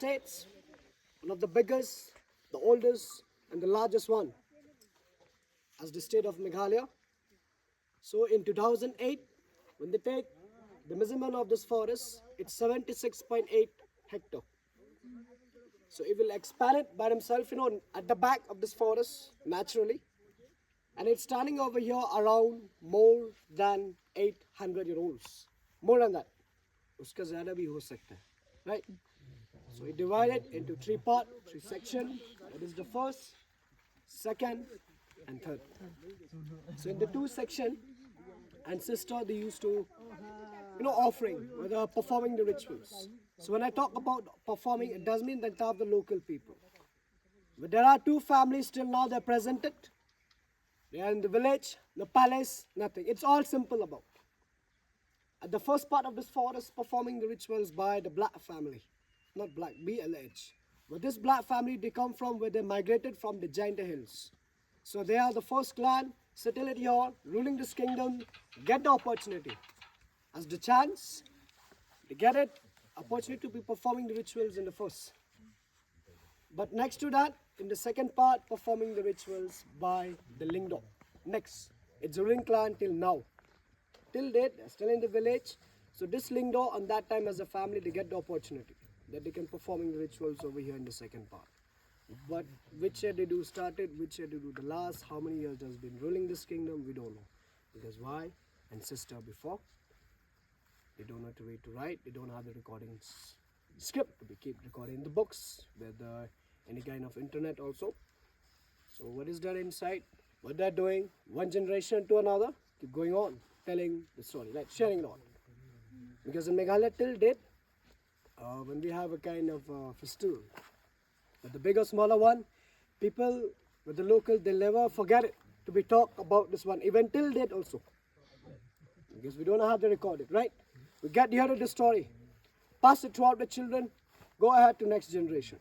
states, one of the biggest, the oldest, and the largest one as the state of Meghalaya. So in 2008, when they take the measurement of this forest, it's 76.8 hectare. So it will expand it by himself, at the back of this forest naturally. And it's standing over here around more than 800-year-olds. More than that. Uska zyada bhi ho sakta hai. Right? So it divided into three sections. That is the first, second, and third. So in the two section, ancestor they used to, offering, whether performing the rituals. So when I talk about performing, it does mean that of the local people. But there are two families still now they're presented. They are in the village, the palace, nothing. It's all simple about. At the first part of this forest, performing the rituals by the Black family. Not Black, BLH. But this Black family, they come from where they migrated from the Jainta Hills. So they are the first clan, settle it here, ruling this kingdom, get the opportunity. As the chance, they get it, opportunity to be performing the rituals in the first. But next to that, in the second part, performing the rituals by the Lingdo. Next, it's a ruling clan till now. Till date, they're still in the village. So this Lingdo, on that time as a family, they get the opportunity that they can performing the rituals over here in the second part. But which year they do started, which year they do the last, how many years has been ruling this kingdom, we don't know. Because why? Ancestor before, they don't know the way to write, they don't have the recordings script to be keep recording the books, with any kind of internet also. So what is that inside? What they're doing, one generation to another, keep going on, telling the story, like sharing it on. Because in Meghalaya till date, when we have a kind of festival, but the big or smaller one, people with the local, they'll never forget it to be talk about this one, even till date also. Because we don't know how to record it, right? We get here to the story, pass it throughout the children, go ahead to next generation.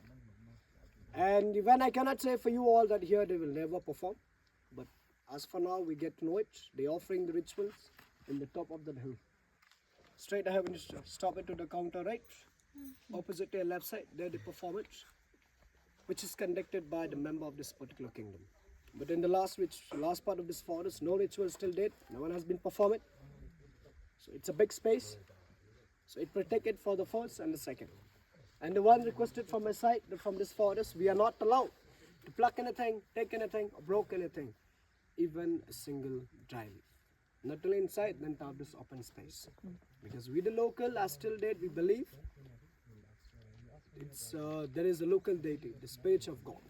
And even I cannot say for you all that here they will never perform, but as for now we get to know it. They're offering the rituals in the top of the hill. Straight ahead when you stop it to the counter, right? Opposite to your left side, there they perform it, which is conducted by the member of this particular kingdom. But in the last part of this forest, no ritual till date, no one has been performed it. So it's a big space. So it protected for the first and the second. And the one requested from my side, from this forest, we are not allowed to pluck anything, take anything, or broke anything, even a single dry leaf. Not only inside, then to have this open space. Because we the local, as till date, we believe there is a local deity, the spirit of God,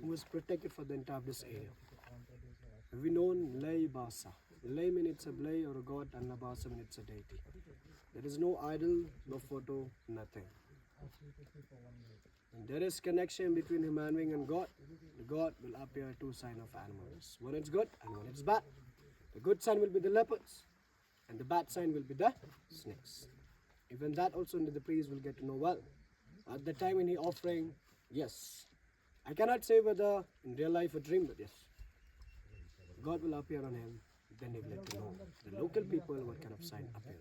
who is protected for the entire this area. We know Lay Basa. Lay means it's a blay or a god, and Labasa means it's a deity. There is no idol, no photo, nothing. And there is connection between human being and God. The God will appear two signs of animals. When it's good and when it's bad. The good sign will be the leopards, and the bad sign will be the snakes. Even that also the priest will get to know well. At the time when he offering, yes. I cannot say whether in real life or dream, but yes. God will appear on him, then he will let you know the local people what kind of sign appeared.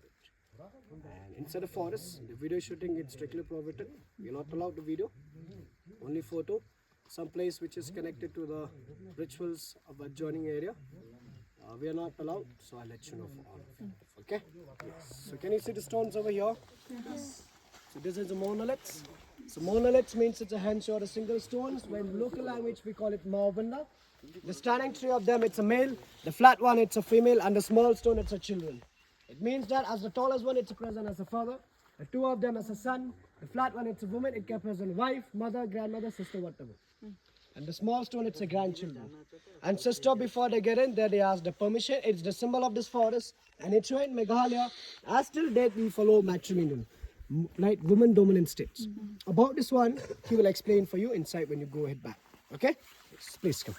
And inside the forest, the video shooting is strictly prohibited. You're not allowed the video, only photo. Some place which is connected to the rituals of adjoining area, we are not allowed, so I'll let you know for all of you. Okay? Yes. So can you see the stones over here? Yes. So this is a monolith. So monolith means it's a handshot, a single stones. When local language we call it Maobanda. The standing tree of them it's a male, the flat one it's a female, and the small stone it's a children. It means that as the tallest one it's a present as a father, the two of them as a son, the flat one it's a woman, it can present wife, mother, grandmother, sister, whatever. And the small stone it's a grandchildren. And sister before they get in there they ask the permission. It's the symbol of this forest, and it's in Meghalaya. As till date we follow matrimonial, like woman dominant states. About this one he will explain for you inside when you go ahead back. Okay? Yes, please come.